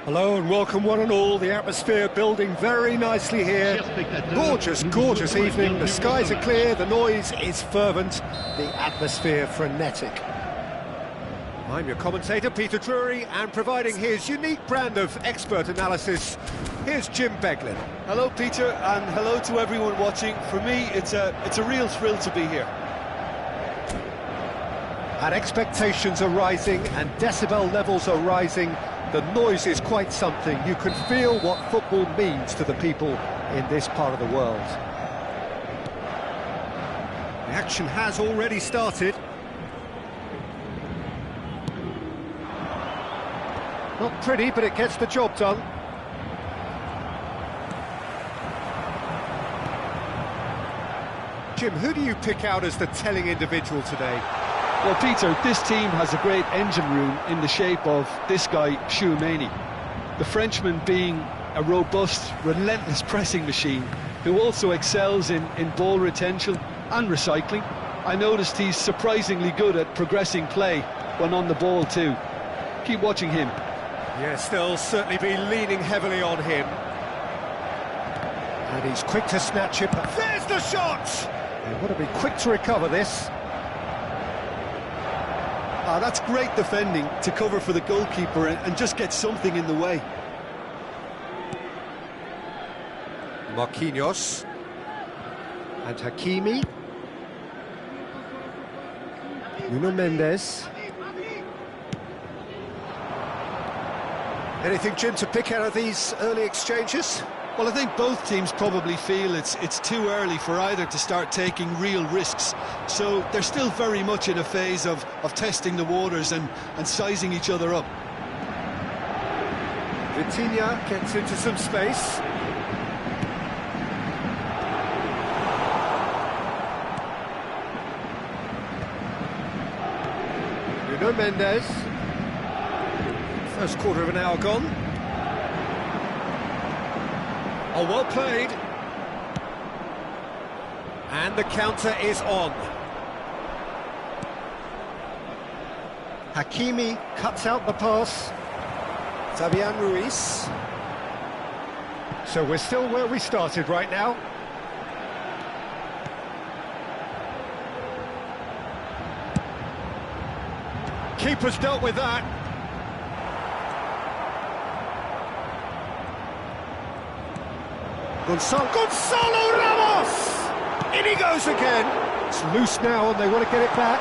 Hello and welcome one and all. The atmosphere building very nicely here. Gorgeous, gorgeous evening. The skies are clear, the noise is fervent, the atmosphere frenetic. I'm your commentator, Peter Drury, and providing his unique brand of expert analysis, here's Jim Beglin. Hello, Peter, and hello to everyone watching. For me, it's a real thrill to be here. And expectations are rising and decibel levels are rising. The noise is quite something. You can feel what football means to the people in this part of the world. The action has already started. Not pretty, but it gets the job done. Jim, who do you pick out as the telling individual today? Well, Peter, this team has a great engine room in the shape of this guy, Tchouaméni. The Frenchman being a robust, relentless pressing machine who also excels in ball retention and recycling. I noticed he's surprisingly good at progressing play when on the ball too. Keep watching him. Yes, they'll certainly be leaning heavily on him. And he's quick to snatch it. There's the shot! They've got to be quick to recover this. That's great defending to cover for the goalkeeper and just get something in the way. Marquinhos. And Hakimi. Nuno Mendes. Anything, Jim, to pick out of these early exchanges? Well, I think both teams probably feel it's too early for either to start taking real risks. So they're still very much in a phase of testing the waters and sizing each other up. Vitinha gets into some space. Nuno Mendes. First quarter of an hour gone. Oh, well played. And the counter is on. Hakimi cuts out the pass. Fabian Ruiz. So we're still where we started right now. Keeper's dealt with that. Gonzalo Ramos! In he goes again. It's loose now and they want to get it back.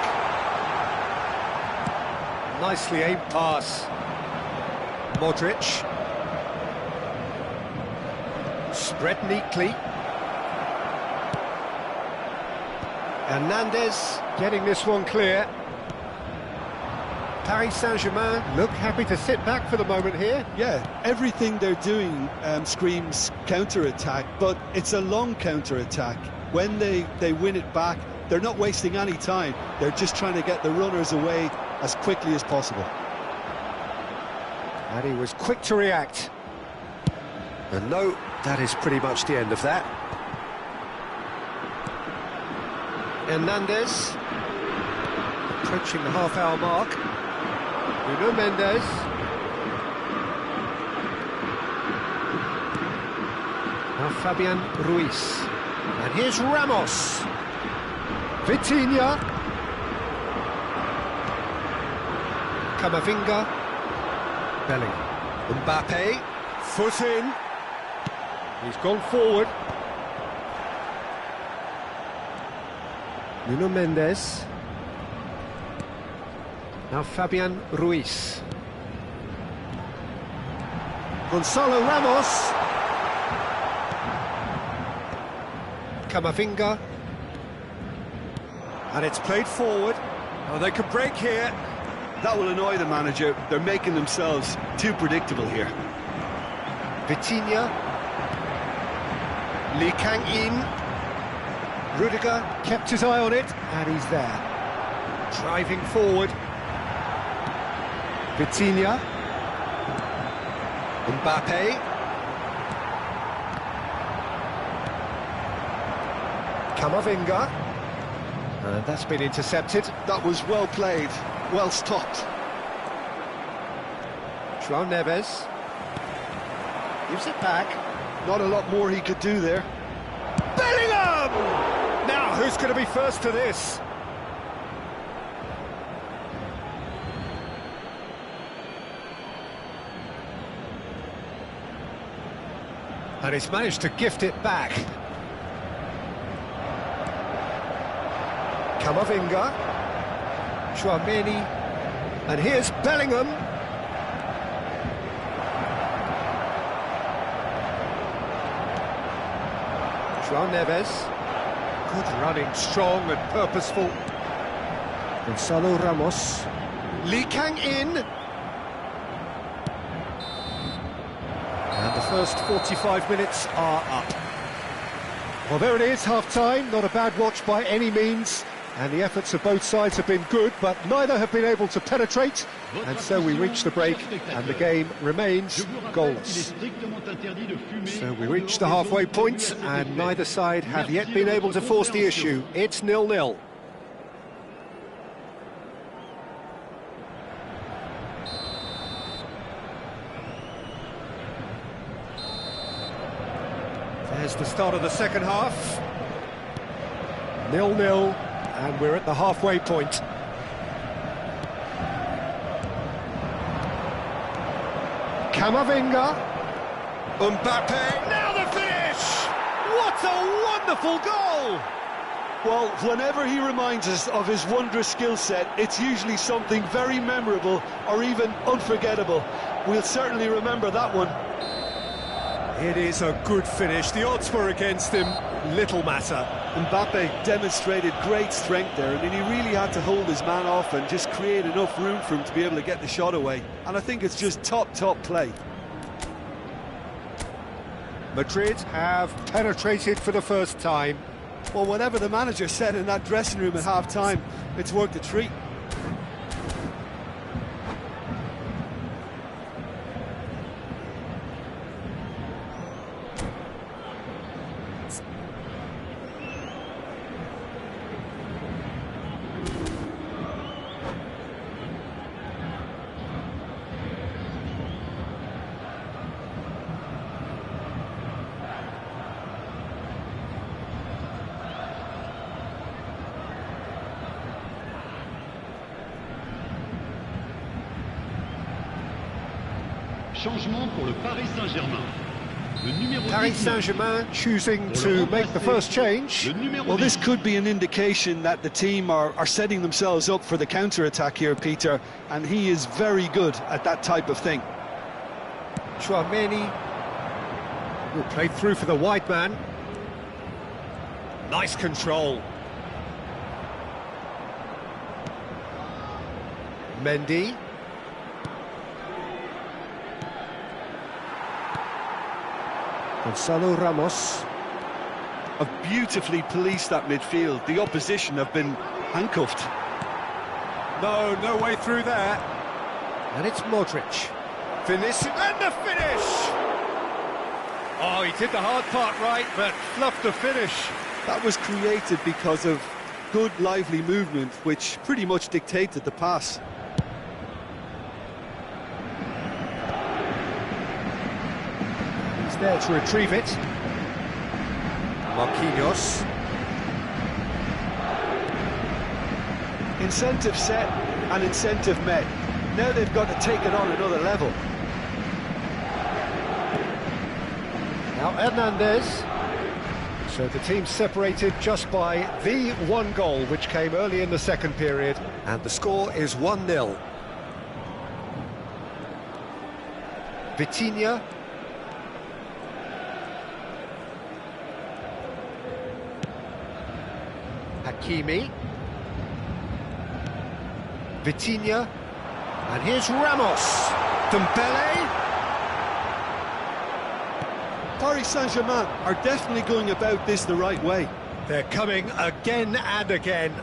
Nicely aimed pass. Modric. Spread neatly. Hernandez getting this one clear. Paris Saint-Germain look happy to sit back for the moment here. Yeah, everything they're doing screams counter-attack, but it's a long counter-attack. When they win it back, they're not wasting any time. They're just trying to get the runners away as quickly as possible. And he was quick to react. And no, that is pretty much the end of that. Hernandez approaching the half-hour mark. Nuno Mendes. Now Fabian Ruiz. And here's Ramos. Vitinha. Camavinga. Bellingham. Mbappe. Foot in. He's gone forward. Nuno Mendes. Now Fabian Ruiz. Gonzalo Ramos. Camavinga. And it's played forward. Oh, they could break here. That will annoy the manager. They're making themselves too predictable here. Vitinha. Lee Kang-in. Rudiger kept his eye on it, and he's there. Driving forward. Vitinha. Mbappe. Camavinga. And that's been intercepted. That was well played, well stopped. João Neves. Gives it back. Not a lot more he could do there. Bellingham! Now, who's going to be first to this? And he's managed to gift it back. Camavinga. Tchouaméni. And here's Bellingham. João Neves. Good running, strong and purposeful. Gonzalo Ramos. Lee Kang-in. And the first 45 minutes are up. Well, there it is, half-time. Not a bad watch by any means. And the efforts of both sides have been good, but neither have been able to penetrate. And so we reach the break, and the game remains goalless. So we reach the halfway point, and neither side have yet been able to force the issue. It's 0-0. There's the start of the second half. 0-0, and we're at the halfway point. Camavinga. Mbappe. Now the finish! What a wonderful goal! Well, whenever he reminds us of his wondrous skill set, it's usually something very memorable or even unforgettable. We'll certainly remember that one. It is a good finish. The odds were against him. Little matter. Mbappe demonstrated great strength there. I mean, he really had to hold his man off and just create enough room for him to be able to get the shot away. And I think it's just top play. Madrid have penetrated for the first time. Well, whatever the manager said in that dressing room at half-time, it's worked a treat. Changement pour le Paris Saint-Germain. Paris Saint-Germain choosing to make the first change. Well, this could be an indication that the team are setting themselves up for the counter-attack here, Peter, and he is very good at that type of thing. Chouameni, who played through for the wide man. Nice control. Mendy. Gonzalo Ramos. Have beautifully policed that midfield. The opposition have been handcuffed. No way through there. And it's Modric. Finish, and the finish! Oh, he did the hard part right, but fluffed the finish. That was created because of good, lively movement, which pretty much dictated the pass. There to retrieve it. Marquinhos. Incentive set and incentive met. Now they've got to take it on another level. Now Hernandez. So the team separated just by the one goal, which came early in the second period, and the score is 1-0. Vitinha. Hakimi. Vitinha. And here's Ramos. Dembele. Paris Saint-Germain are definitely going about this the right way. They're coming again and again.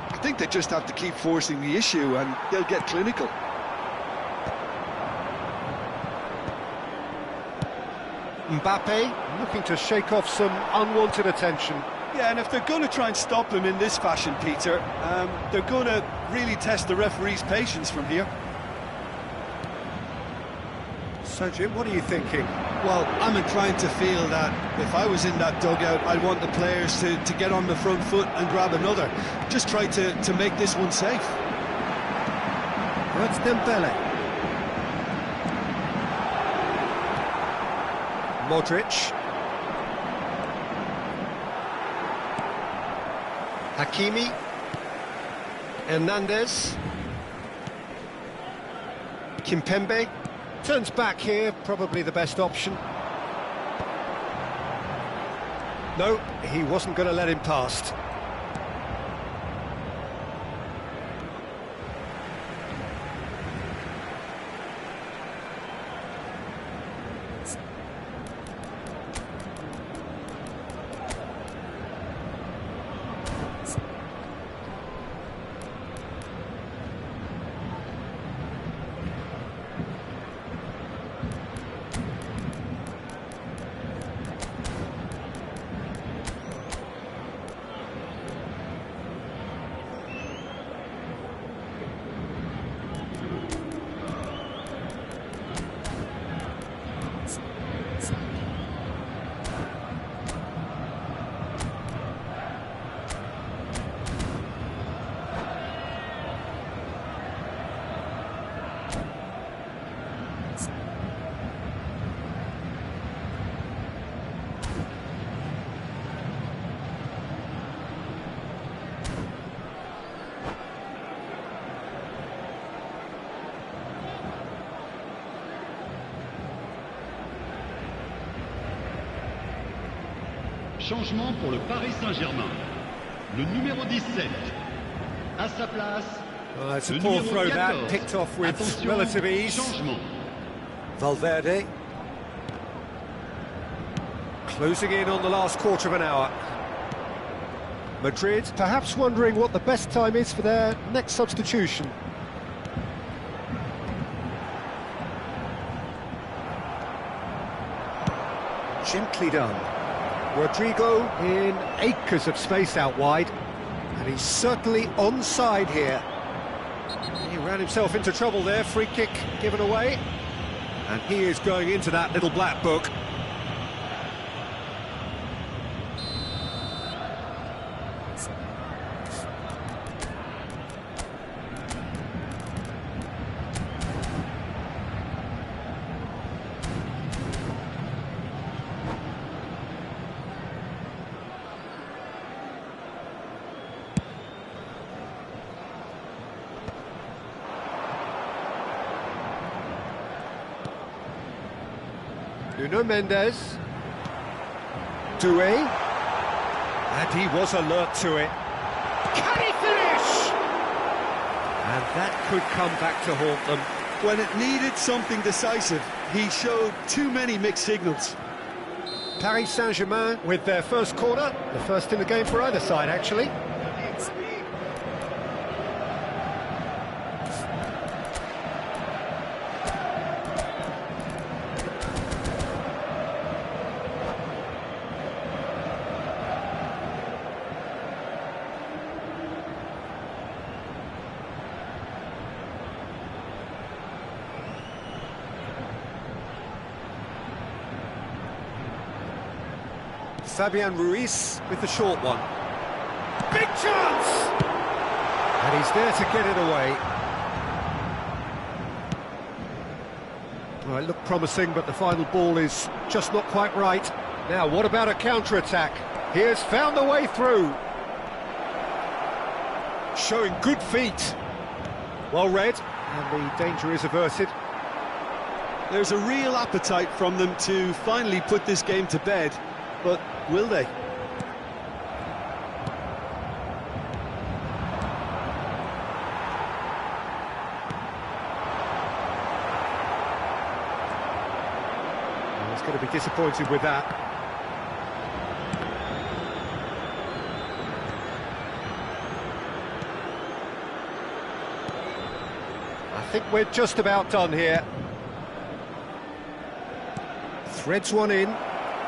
I think they just have to keep forcing the issue and they'll get clinical. Mbappe looking to shake off some unwanted attention. Yeah, and if they're going to try and stop him in this fashion, Peter, they're going to really test the referee's patience from here. So, Jim, what are you thinking? Well, I'm inclined to feel that if I was in that dugout, I'd want the players to get on the front foot and grab another. Just try to make this one safe. That's Dembele. Modric. Hakimi. Hernandez. Kimpembe. Turns back here, probably the best option. No, he wasn't going to let him past. Changement pour le Paris Saint-Germain. Le numéro 17. À sa place. It's a poor throw that, picked off with Attention, relative ease. changement. Valverde. Closing in on the last quarter of an hour. Madrid perhaps wondering what the best time is for their next substitution. Gently done. Rodrigo in acres of space out wide, and he's certainly onside here. He ran himself into trouble there, free kick given away, and he is going into that little black book. Nuno Mendes. Doué. And he was alert to it. Can he finish? And that could come back to haunt them. When it needed something decisive, he showed too many mixed signals. Paris Saint-Germain with their first corner, the first in the game for either side, actually. Fabian Ruiz with the short one. Big chance! And he's there to get it away. Well, it looked promising, but the final ball is just not quite right. Now, what about a counter-attack? He has found the way through. Showing good feet. Well read, and the danger is averted. There's a real appetite from them to finally put this game to bed, but will they? He's going to be disappointed with that. I think we're just about done here. Threads one in.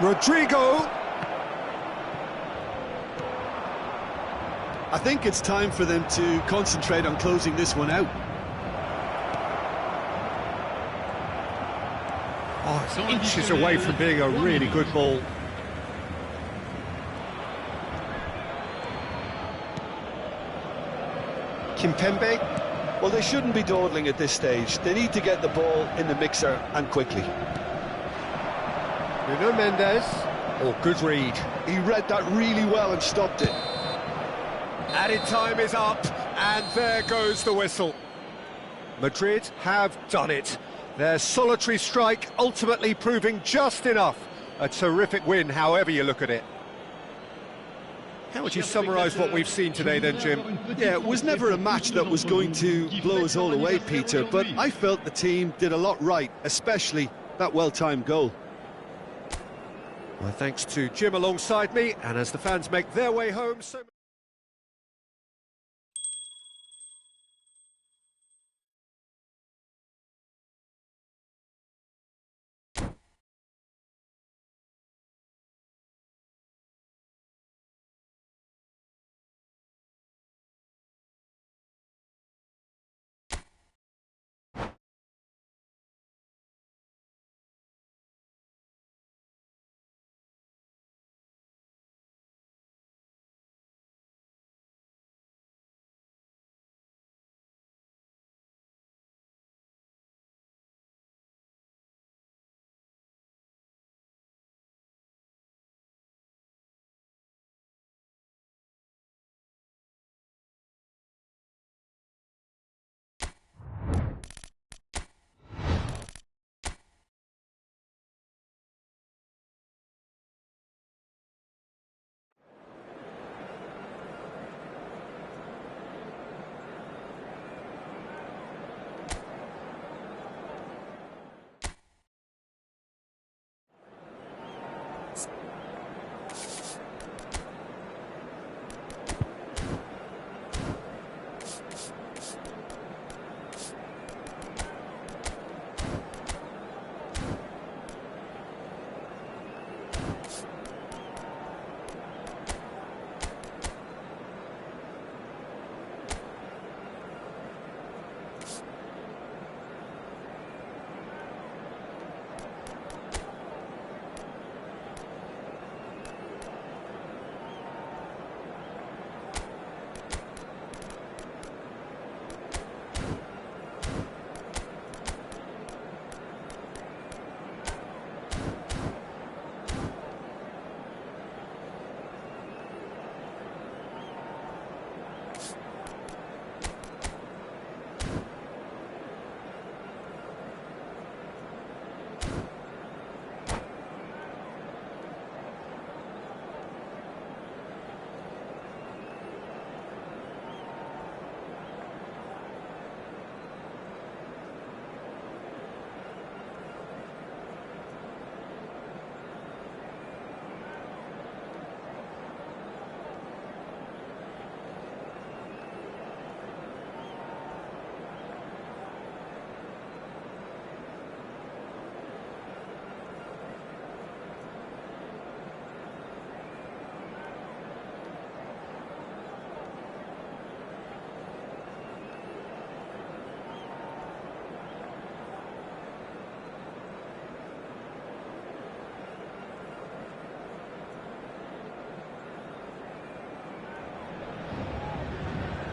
Rodrigo! I think it's time for them to concentrate on closing this one out. Oh, it's inches away from being a really good ball. Kimpembe? Well, they shouldn't be dawdling at this stage. They need to get the ball in the mixer and quickly. Nuno Mendes. Oh, good read. He read that really well and stopped it. Added time is up, and there goes the whistle. Madrid have done it. Their solitary strike ultimately proving just enough. A terrific win, however you look at it. How would you summarise what we've seen today then, Jim? Yeah, it was never a match that was going to blow us all away, Peter, but I felt the team did a lot right, especially that well-timed goal. Well, thanks to Jim alongside me, and as the fans make their way home, so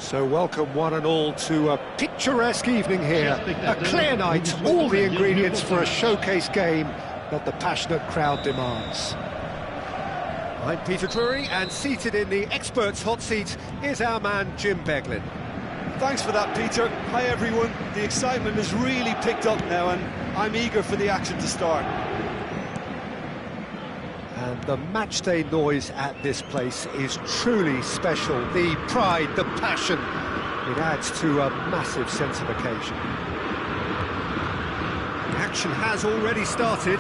So welcome one and all to a picturesque evening here. A clear night, all the ingredients for a showcase game that the passionate crowd demands. I'm Peter Drury, and seated in the experts' hot seat is our man Jim Beglin. Thanks for that, Peter. Hi everyone. The excitement has really picked up now and I'm eager for the action to start. And the matchday noise at this place is truly special. The pride, the passion, it adds to a massive sense of occasion. The action has already started.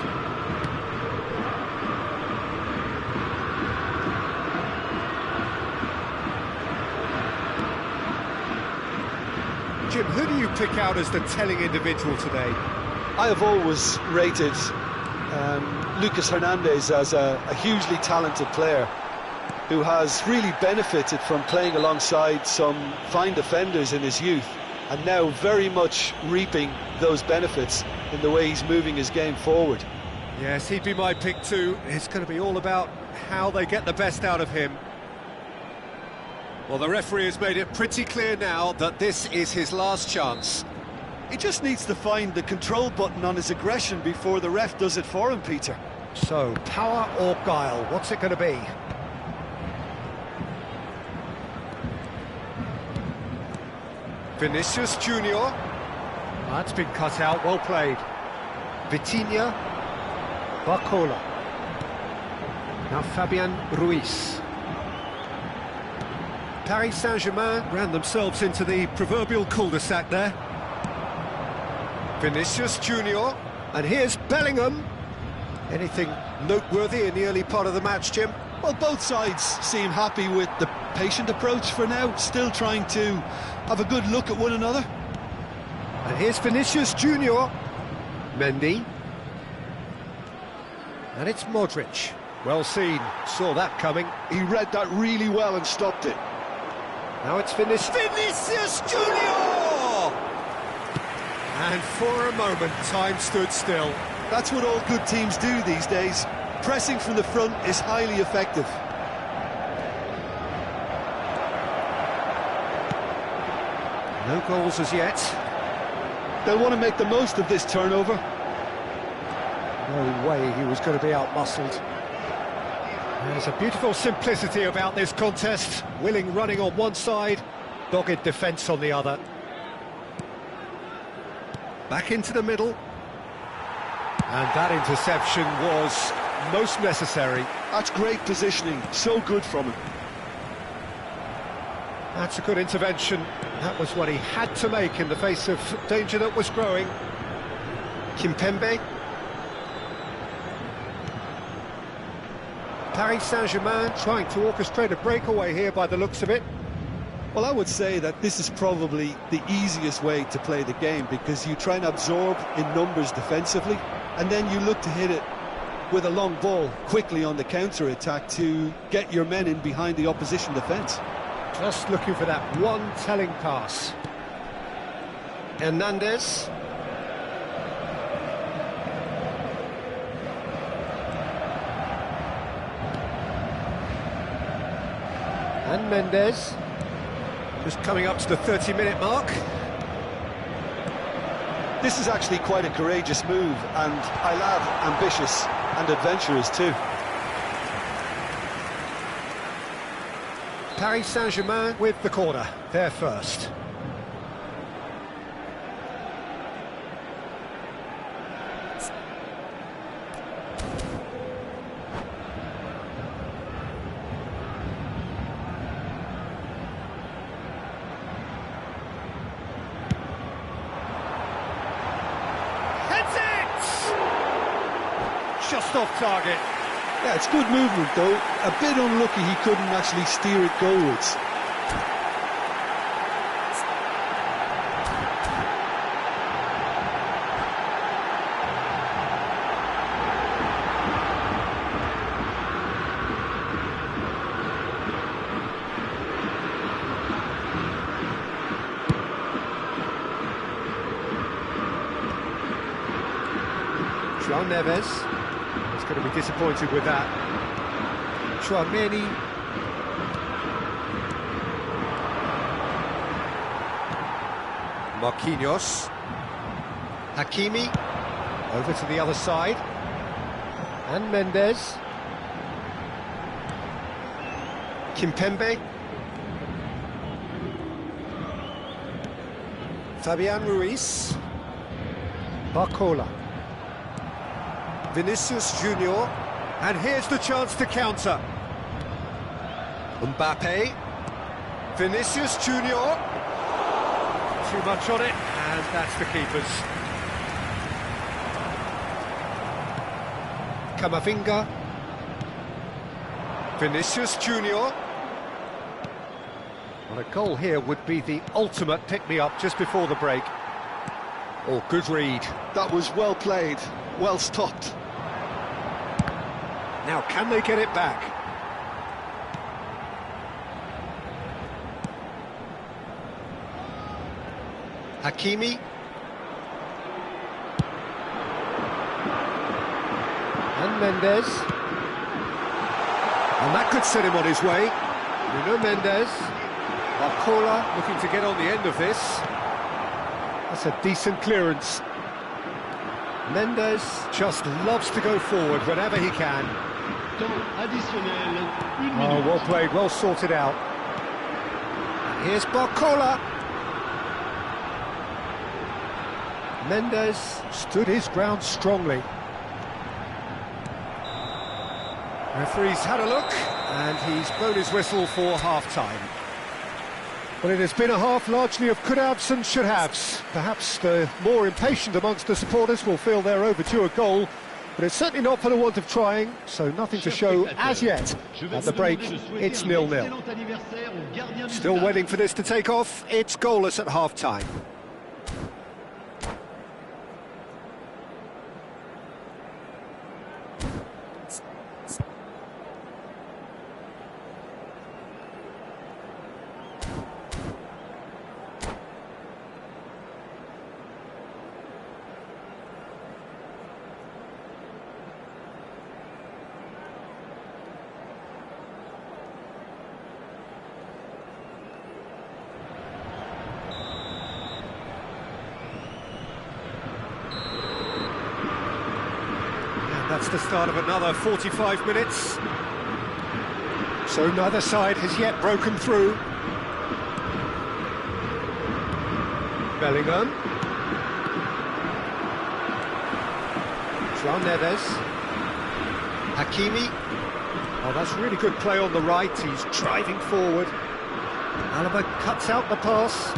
Jim, who do you pick out as the telling individual today? I have always rated Lucas Hernandez as a hugely talented player who has really benefited from playing alongside some fine defenders in his youth and now very much reaping those benefits in the way he's moving his game forward. Yes, he'd be my pick too. It's going to be all about how they get the best out of him. Well, the referee has made it pretty clear now that this is his last chance. He just needs to find the control button on his aggression before the ref does it for him, Peter. So, power or guile, what's it going to be? Vinicius Junior. That's been cut out, well played. Vitinha. Barcola. Now Fabian Ruiz. Paris Saint-Germain ran themselves into the proverbial cul-de-sac there. Vinicius Junior, and here's Bellingham. Anything noteworthy in the early part of the match, Jim? Well, both sides seem happy with the patient approach for now, still trying to have a good look at one another. And here's Vinicius Junior. Mendy. And it's Modric. Well seen, saw that coming. He read that really well and stopped it. Now it's Vinicius Junior! And for a moment, time stood still. That's what all good teams do these days. Pressing from the front is highly effective. No goals as yet. They'll want to make the most of this turnover. No way he was going to be out-muscled. There's a beautiful simplicity about this contest. Willing running on one side, dogged defence on the other. Back into the middle. And that interception was most necessary. That's great positioning, so good from him. That's a good intervention. That was what he had to make in the face of danger that was growing. Kimpembe. Paris Saint-Germain trying to orchestrate a breakaway here by the looks of it. Well, I would say that this is probably the easiest way to play the game because you try and absorb in numbers defensively and then you look to hit it with a long ball quickly on the counter-attack to get your men in behind the opposition defence. Just looking for that one telling pass. Hernandez. And Mendes, just coming up to the 30-minute mark. This is actually quite a courageous move, and I love ambitious and adventurous too. Paris Saint-Germain with the corner, they're first. Just off target. Yeah, it's good movement though. A bit unlucky he couldn't actually steer it goalwards. João Neves. He's going to be disappointed with that. Chouameni. Marquinhos. Hakimi. Over to the other side. And Mendes. Kimpembe. Fabian Ruiz. Barcola. Vinicius Junior. And here's the chance to counter. Mbappe. Vinicius Junior. Too much on it, and that's the keeper's. Camavinga. Vinicius Junior. Well, a goal here would be the ultimate pick-me-up just before the break. Oh, good read. That was well played, well stopped. Now, can they get it back? Hakimi. And Mendes. And that could set him on his way. Nuno Mendes. Barcola looking to get on the end of this. That's a decent clearance. Mendes just loves to go forward whenever he can. Oh, well played, well sorted out. And here's Barcola. Mendes stood his ground strongly. Referee's had a look, and he's blown his whistle for half-time. Well, it has been a half largely of could-haves and should-haves. Perhaps the more impatient amongst the supporters will feel they're overdue a goal, but it's certainly not for the want of trying, so nothing to show as yet. At the break, it's 0-0. Still waiting for this to take off. It's goalless at half-time. That's the start of another 45 minutes. So neither side has yet broken through. Bellingham. João Neves. Hakimi. Oh, that's really good play on the right. He's driving forward. Alaba cuts out the pass.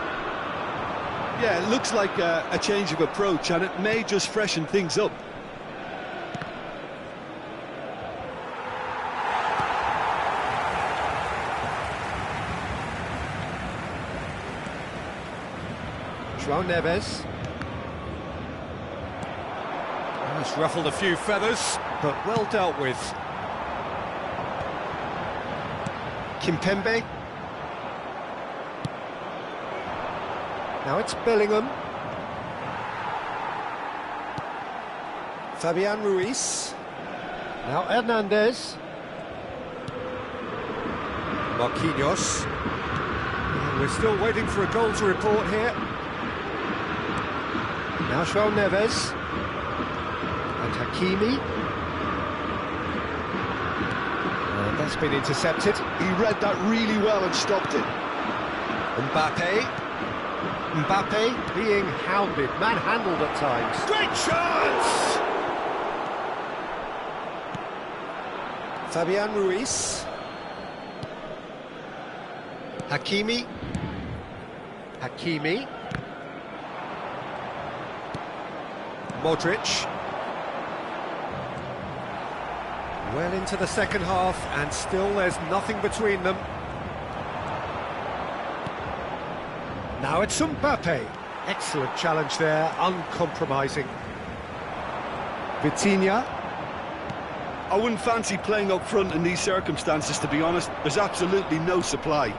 Yeah, it looks like a change of approach, and it may just freshen things up. João Neves. That's ruffled a few feathers, but well dealt with. Kimpembe. Now it's Bellingham. Fabian Ruiz. Now Hernandez. Marquinhos. And we're still waiting for a goal to report here. Now João Neves. And Hakimi. And that's been intercepted. He read that really well and stopped it. Mbappe. Mbappe being hounded, manhandled at times. Great chance! Fabian Ruiz. Hakimi. Hakimi. Modric. Well into the second half, and still there's nothing between them. Now it's Mbappe. Excellent challenge there, uncompromising. Vitinha. I wouldn't fancy playing up front in these circumstances, to be honest. There's absolutely no supply.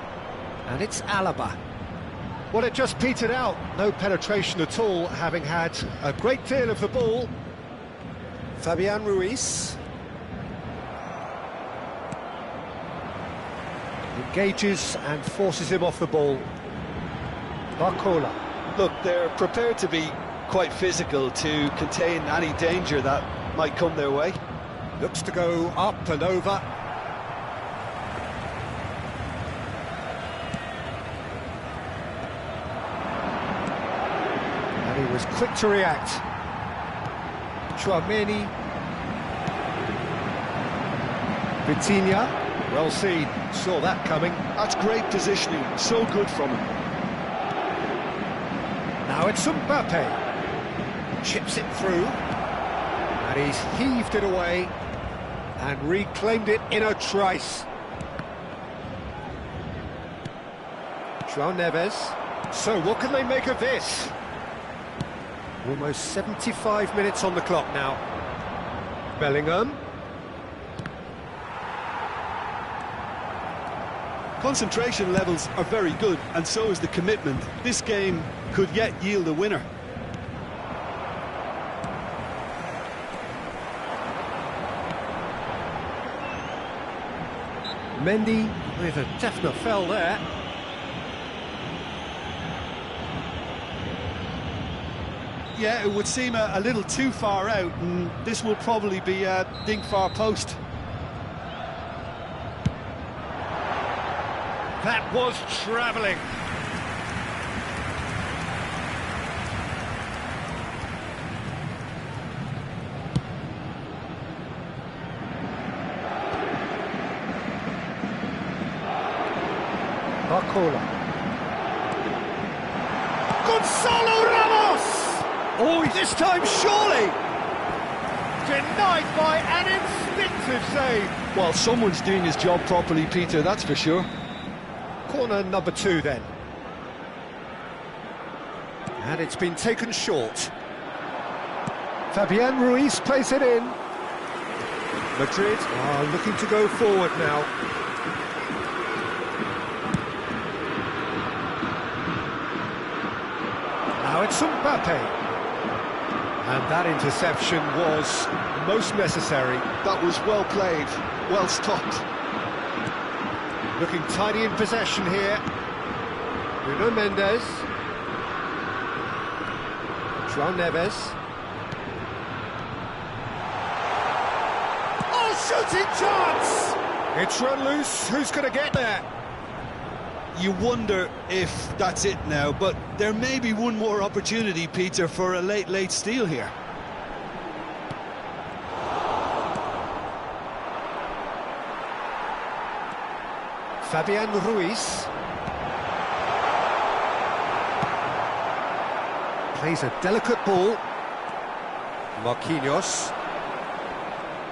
And it's Alaba. Well, it just petered out. No penetration at all, having had a great deal of the ball. Fabian Ruiz. Engages and forces him off the ball. Barcola. Look, they're prepared to be quite physical to contain any danger that might come their way. Looks to go up and over. And he was quick to react. Chouameni. Vitinha, well seen, saw that coming. That's great positioning, so good from him. Now it's Mbappe. Chips it through. And he's heaved it away and reclaimed it in a trice. João Neves. So what can they make of this? Almost 75 minutes on the clock now. Bellingham. Concentration levels are very good, and so is the commitment. This game could yet yield a winner. Mendy with a definite foul there. Yeah, it would seem a little too far out, and this will probably be a dink far post. That was travelling. Barcola. Gonzalo Ramos! Oh, this time surely! Denied by an instinctive save. Well, someone's doing his job properly, Peter, that's for sure. Corner number 2 then. And it's been taken short. Fabian Ruiz plays it in. Madrid are looking to go forward now. Now it's Mbappe. And that interception was most necessary. That was well played, well stopped. Looking tidy in possession here. Bruno Mendes. João Neves. Oh, shooting chance! It's run loose. Who's going to get there? You wonder if that's it now, but there may be one more opportunity, Peter, for a late steal here. Fabian Ruiz. Plays a delicate ball. Marquinhos.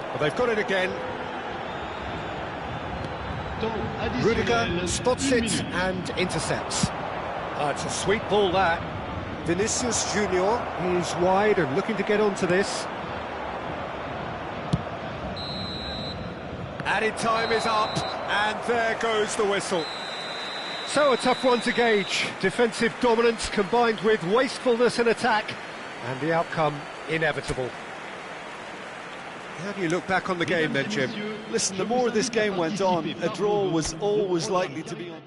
Well, they've got it again. Rudiger spots it and intercepts. Oh, it's a sweet ball, that. Vinicius Junior is wide and looking to get onto this. Added time is up, and there goes the whistle. So a tough one to gauge. Defensive dominance combined with wastefulness in attack, and the outcome inevitable. How do you look back on the game then, Jim? Listen, the more this game went on, a draw was always likely to be on.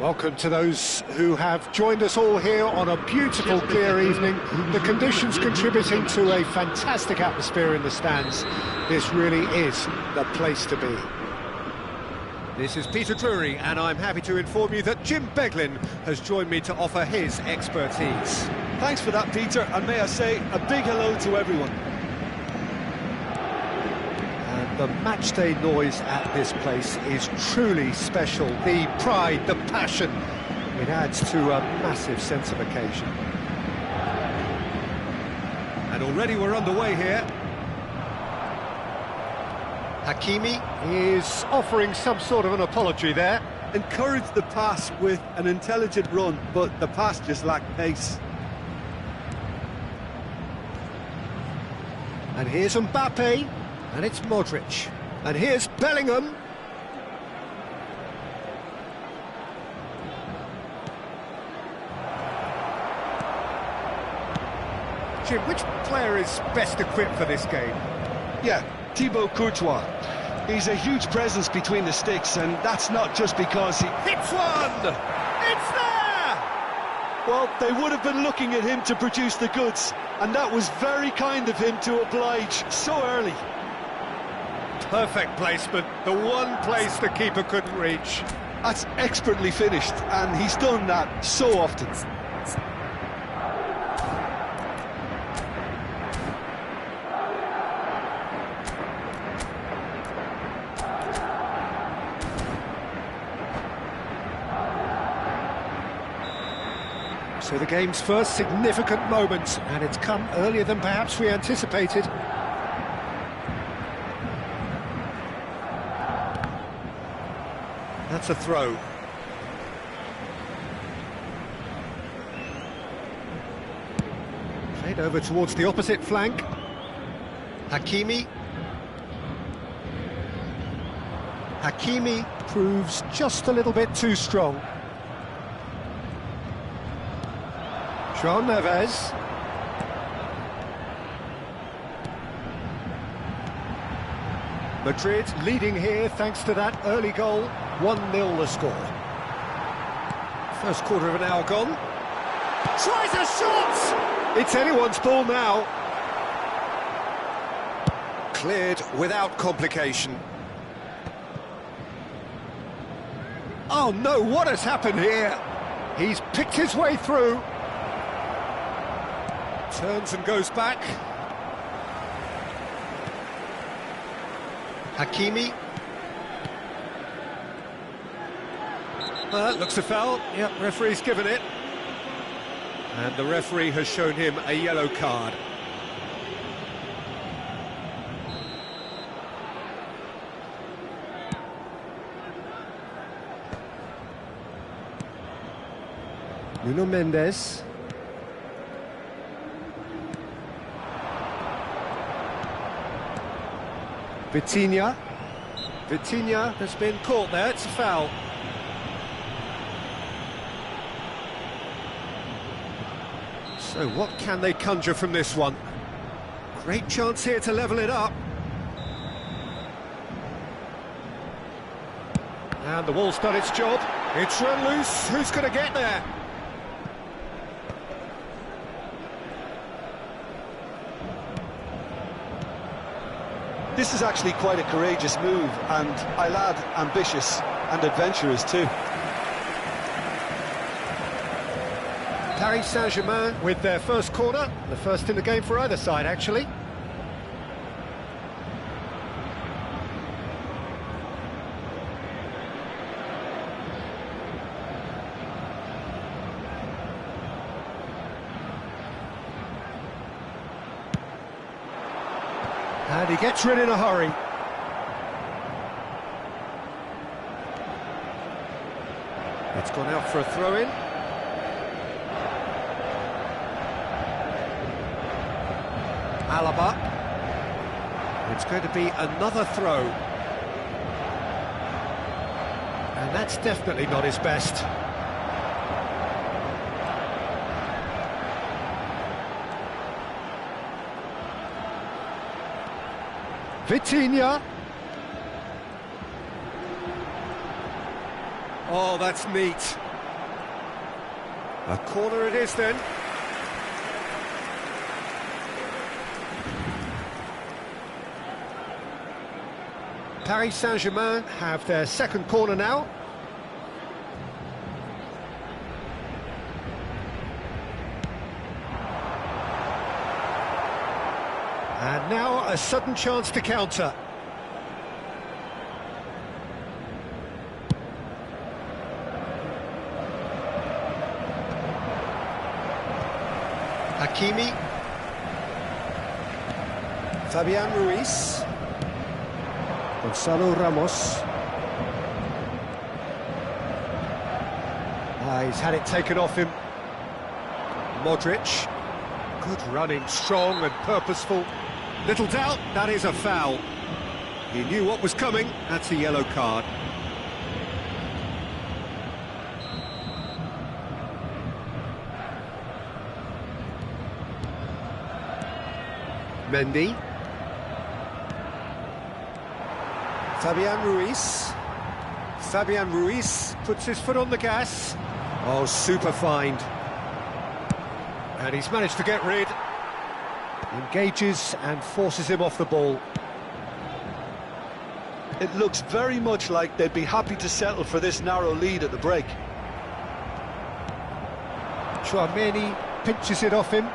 Welcome to those who have joined us all here on a beautiful, clear evening. The conditions contributing to a fantastic atmosphere in the stands. This really is the place to be. This is Peter Drury, and I'm happy to inform you that Jim Beglin has joined me to offer his expertise. Thanks for that, Peter, and may I say a big hello to everyone. The matchday noise at this place is truly special. The pride, the passion, it adds to a massive sense of occasion. And already we're underway here. Hakimi is offering some sort of an apology there. Encouraged the pass with an intelligent run, but the pass just lacked pace. And here's Mbappe. And it's Modric. And here's Bellingham. Jim, which player is best equipped for this game? Yeah, Thibaut Courtois. He's a huge presence between the sticks, and that's not just because he hits one! It's there! Well, they would have been looking at him to produce the goods, and that was very kind of him to oblige so early. Perfect placement, the one place the keeper couldn't reach. That's expertly finished, and he's done that so often. So the game's first significant moment, and it's come earlier than perhaps we anticipated. That's a throw. Played over towards the opposite flank. Hakimi. Hakimi proves just a little bit too strong. João Neves. Madrid leading here thanks to that early goal. 1-0 the score. First quarter of an hour gone. Tries a shot! It's anyone's ball now. Cleared without complication. Oh no, what has happened here? He's picked his way through. Turns and goes back. Hakimi. Looks a foul. Yep, referee's given it. And the referee has shown him a yellow card. Nuno Mendes. Vitinha. Vitinha has been caught there, it's a foul. So what can they conjure from this one? Great chance here to level it up. And the wall's done its job. It's run loose, who's going to get there? This is actually quite a courageous move, and I'll add ambitious and adventurous too. Paris Saint-Germain with their first corner, the first in the game for either side actually. And he gets rid in a hurry. It's gone out for a throw-in. Alaba. It's going to be another throw. And that's definitely not his best. Vitinha. Oh, that's neat. A corner it is then. Paris Saint-Germain have their second corner now. And now a sudden chance to counter. Hakimi. Fabian Ruiz. Gonzalo Ramos. He's had it taken off him. Modric. Good running, strong and purposeful. Little doubt, that is a foul. He knew what was coming, that's a yellow card. Mendy. Fabian Ruiz. Fabian Ruiz puts his foot on the gas. Oh, super find. And he's managed to get rid. Engages and forces him off the ball. It looks very much like they'd be happy to settle for this narrow lead at the break. Chouameni pinches it off him.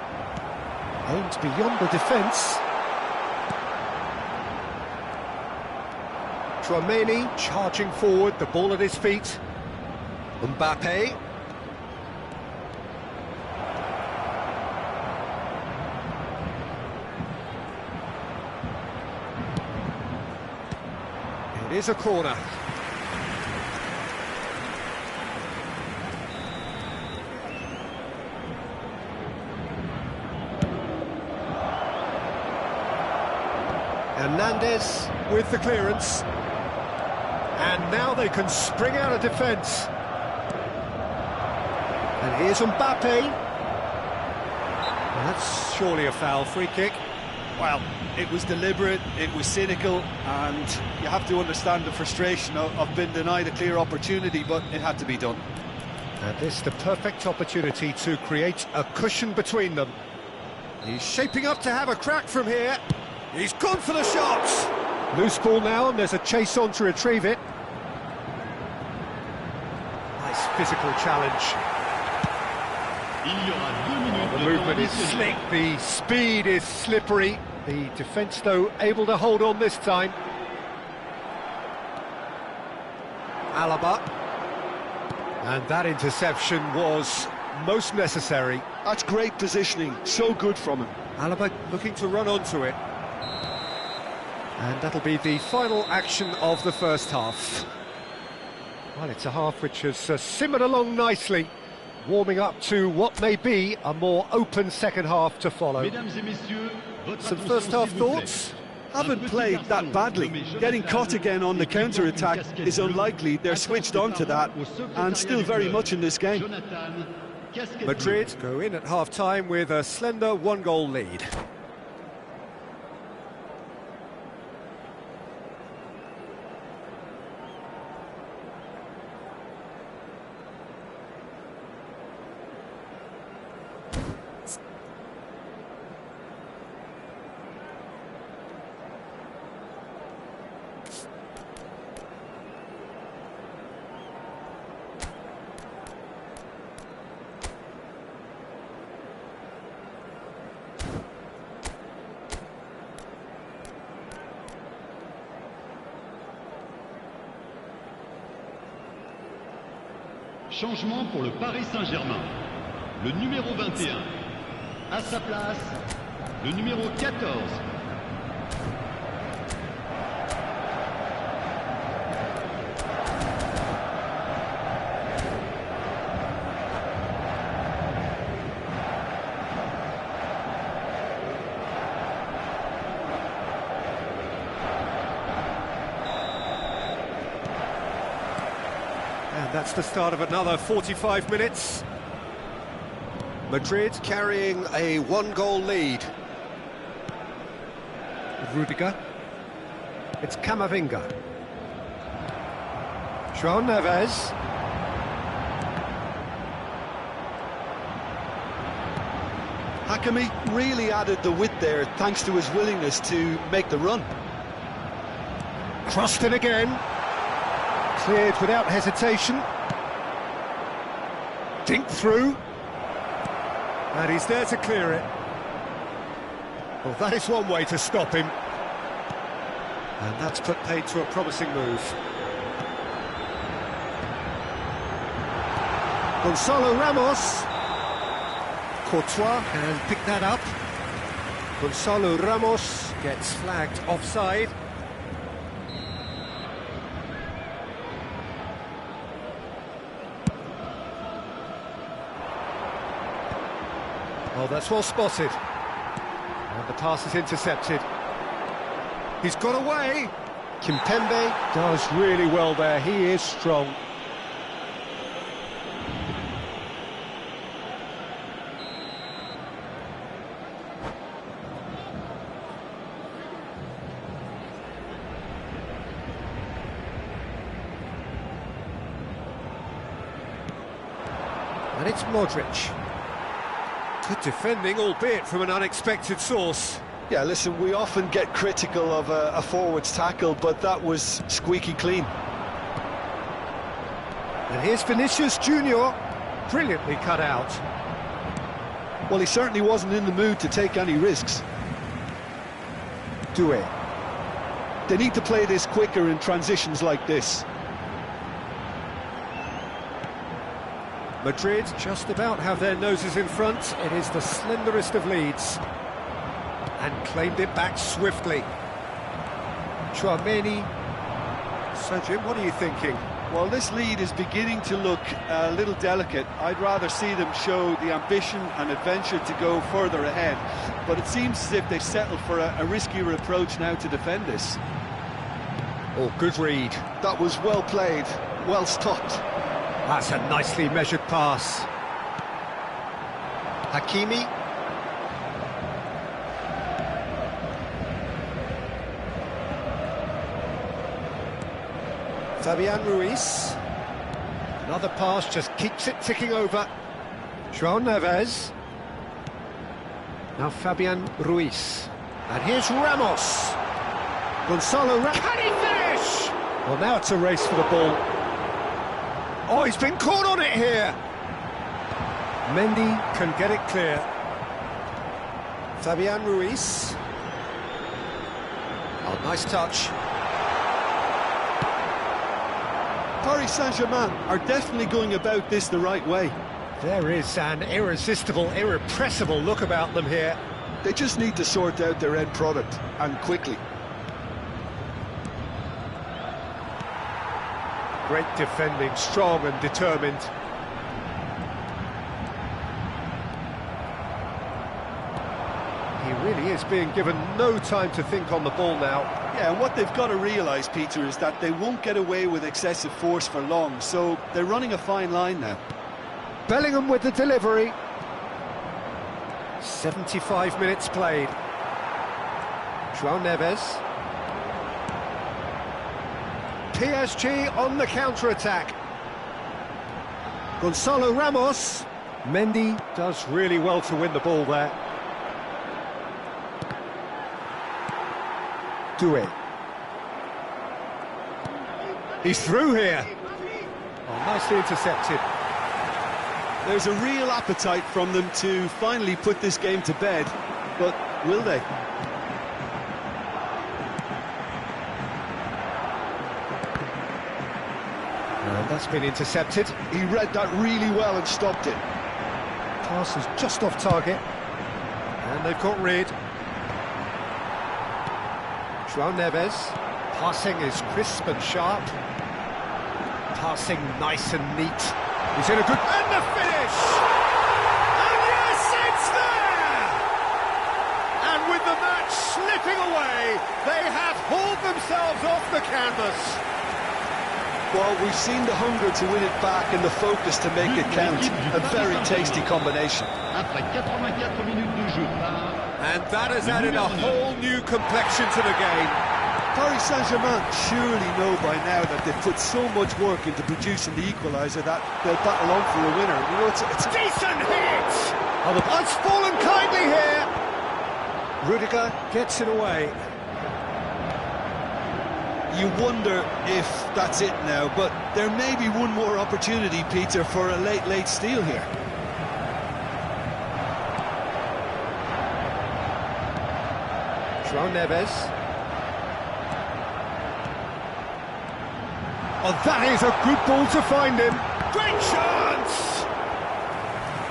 Aims beyond the defence. Chouameni charging forward, the ball at his feet. Mbappe. It is a corner. Hernandez with the clearance. And now they can spring out of defence. And here's Mbappe. That's surely a foul, free kick. Well, it was deliberate, it was cynical, and you have to understand the frustration of being denied a clear opportunity, but it had to be done. And this the perfect opportunity to create a cushion between them. He's shaping up to have a crack from here. He's gone for the shot. Loose ball now, and there's a chase on to retrieve it. Nice physical challenge. The movement is slick, the speed is slippery. The defence, though, able to hold on this time. Alaba. And that interception was most necessary. That's great positioning, so good from him. Alaba looking to run onto it. And that'll be the final action of the first half. Well, it's a half which has simmered along nicely, warming up to what may be a more open second half to follow. Some first half thoughts? Haven't played that badly. Getting caught again on the counter-attack is unlikely. They're switched on to that and still very much in this game. Madrid go in at half-time with a slender one-goal lead. Changement pour le Paris Saint-Germain. Le numéro 21. À sa place, le numéro 14. And that's the start of another 45 minutes. Madrid carrying a one-goal lead. Rudiger. It's Camavinga. João Neves. Hakimi really added the width there thanks to his willingness to make the run. Crossed in again. Cleared without hesitation. Dinked through. And he's there to clear it. Well, that is one way to stop him. And that's put paid to a promising move. Gonzalo Ramos. Courtois can pick that up. Gonzalo Ramos gets flagged offside. Oh, that's well spotted. And the pass is intercepted. He's got away. Kimpembe does really well there. He is strong. And it's Modric. Good defending, albeit from an unexpected source. Yeah, listen, we often get critical of a forward's tackle, but that was squeaky clean. And here's Vinicius Junior, brilliantly cut out. Well, he certainly wasn't in the mood to take any risks. Doué. They need to play this quicker in transitions like this. Madrid just about have their noses in front. It is the slenderest of leads. And claimed it back swiftly. Chouameni. So, Jim, what are you thinking? Well, this lead is beginning to look a little delicate. I'd rather see them show the ambition and adventure to go further ahead. But it seems as if they've settled for a riskier approach now to defend this. Oh, good read. That was well played, well stopped. That's a nicely measured pass. Hakimi. Fabian Ruiz. Another pass just keeps it ticking over. João Neves. Now Fabian Ruiz. And here's Ramos. Gonzalo Ramos. Can he finish? Well, now it's a race for the ball. Oh, he's been caught on it here. Mendy can get it clear. Fabian Ruiz. Oh, nice touch. Paris Saint-Germain are definitely going about this the right way. There is an irresistible, irrepressible look about them here. They just need to sort out their end product, and quickly. Great defending, strong and determined. He really is being given no time to think on the ball now. Yeah, and what they've got to realise, Peter, is that they won't get away with excessive force for long, so they're running a fine line now. Bellingham with the delivery. 75 minutes played. João Neves. PSG on the counter-attack. Gonzalo Ramos. Mendy does really well to win the ball there. Doué. He's through here. Oh, nicely intercepted. There's a real appetite from them to finally put this game to bed, but will they? And that's been intercepted. He read that really well and stopped it. Pass is just off target. And they've got rid. João Neves. Passing is crisp and sharp. Passing nice and neat. He's in a good... And the finish! And yes, it's there! And with the match slipping away, they have hauled themselves off the canvas. Well, we've seen the hunger to win it back and the focus to make it count. A very tasty combination. And that has added a whole new complexion to the game. Paris Saint-Germain surely know by now that they've put so much work into producing the equaliser that they'll battle on for a winner. You know, it's decent hit! Oh, the blood's fallen kindly here. Rudiger gets it away. You wonder if that's it now, but there may be one more opportunity, Peter, for a late steal here. João Neves. Oh, that is a good ball to find him. Great chance!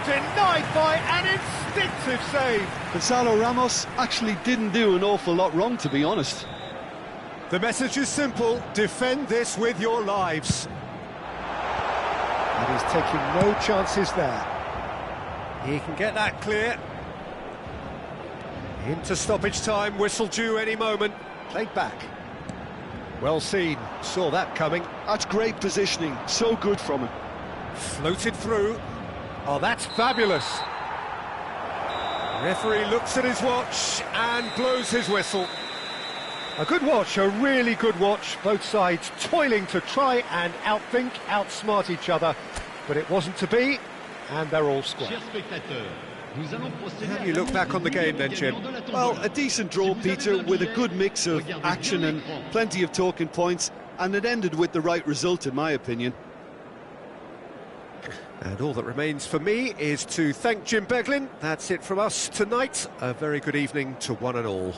Denied by an instinctive save. Gonzalo Ramos actually didn't do an awful lot wrong, to be honest. The message is simple: defend this with your lives. And he's taking no chances there. He can get that clear. Into stoppage time, whistle due any moment. Played back. Well seen, saw that coming. That's great positioning, so good from him. Floated through. Oh, that's fabulous. Referee looks at his watch and blows his whistle. A good watch, a really good watch. Both sides toiling to try and outthink, outsmart each other. But it wasn't to be, and they're all square. How do you look back on the game then, Jim? Well, a decent draw, Peter, with a good mix of action and plenty of talking points, and it ended with the right result, in my opinion. And all that remains for me is to thank Jim Beglin. That's it from us tonight. A very good evening to one and all.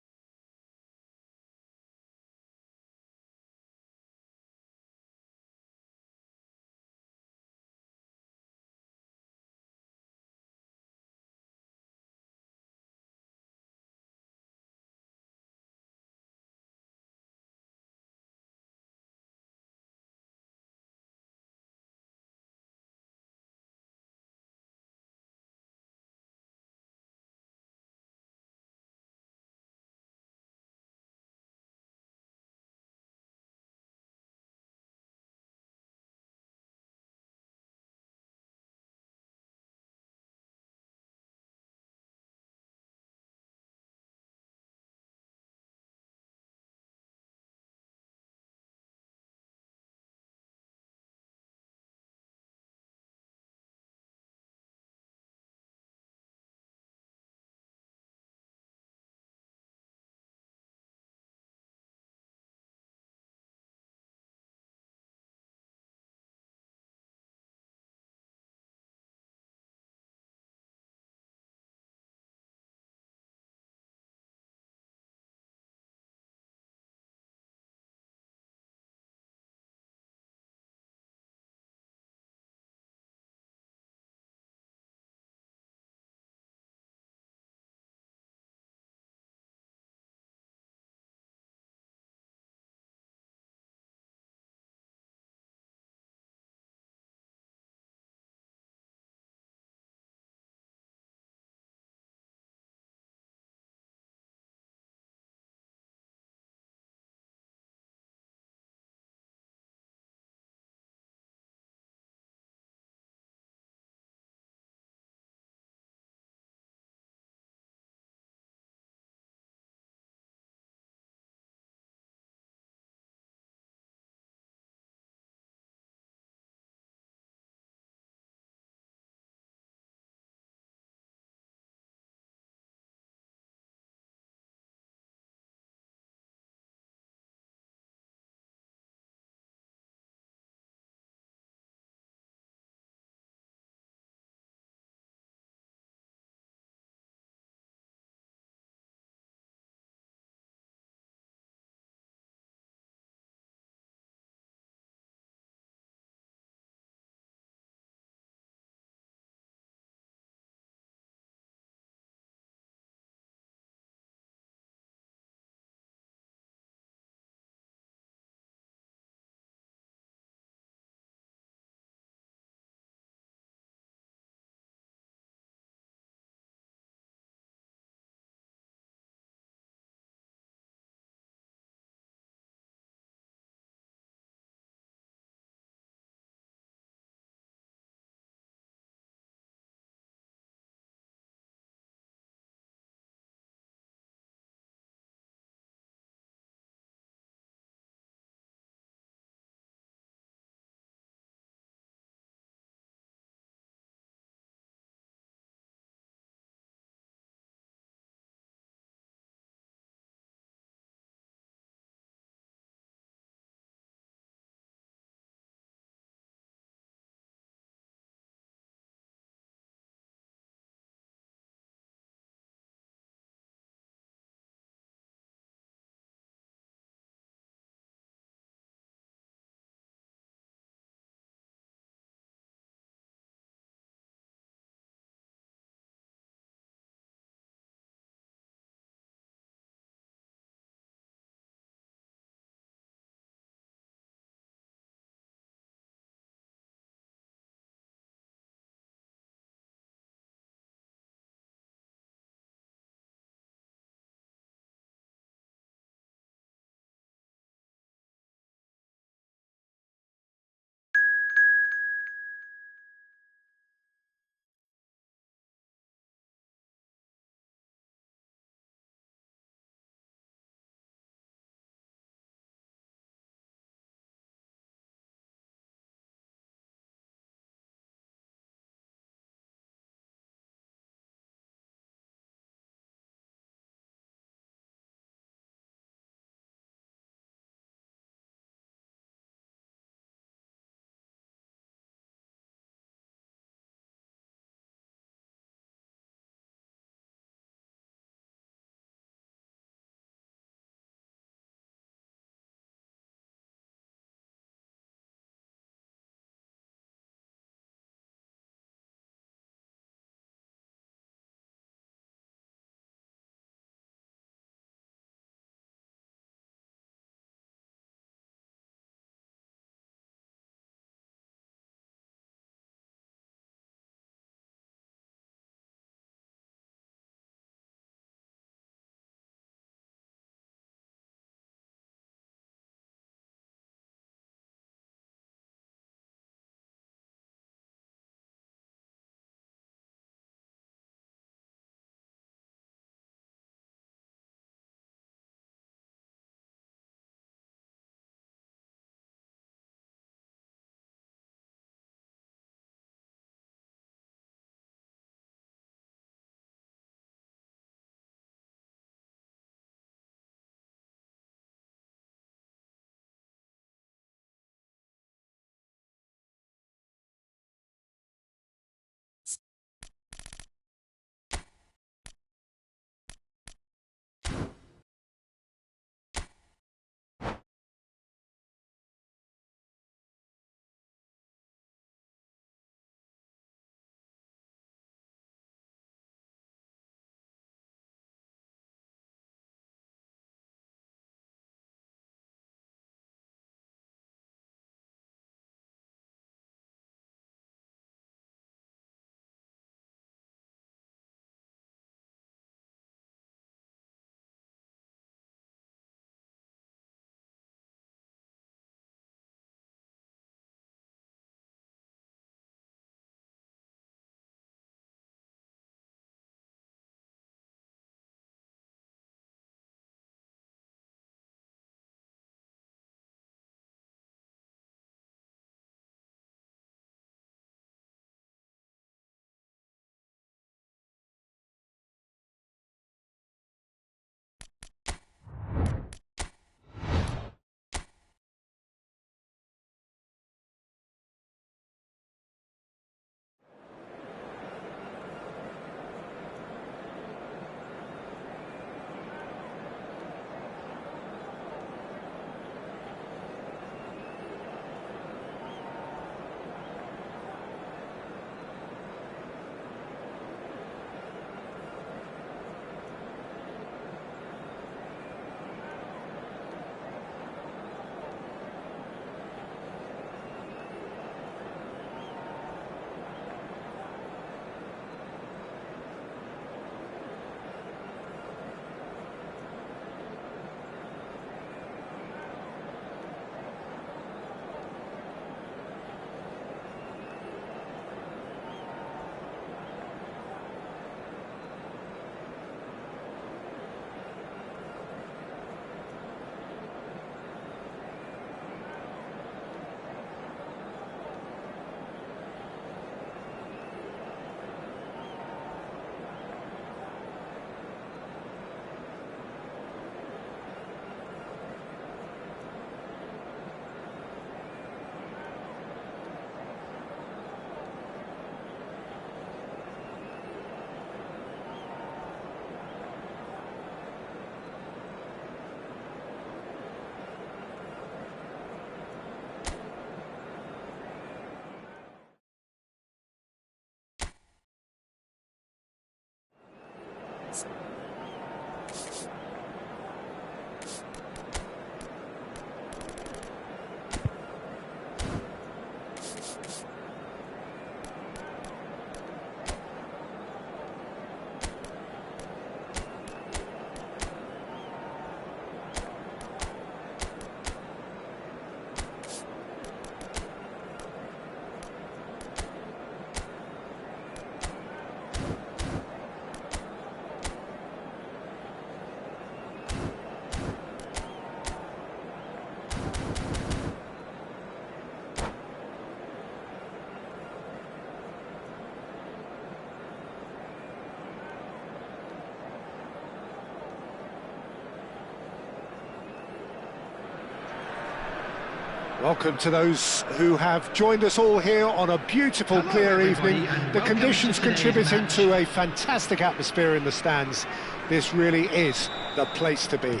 Welcome to those who have joined us all here on a beautiful, clear evening. The conditions contributing to a fantastic atmosphere in the stands. This really is the place to be.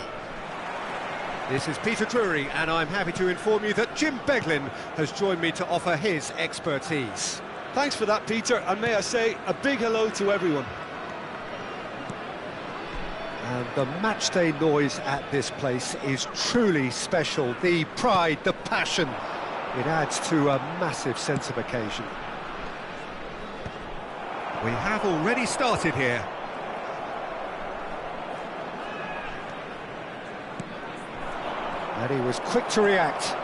This is Peter Drury, and I'm happy to inform you that Jim Beglin has joined me to offer his expertise. Thanks for that, Peter, and may I say a big hello to everyone. And the matchday noise at this place is truly special. The pride, the passion, it adds to a massive sense of occasion. We have already started here. And he was quick to react.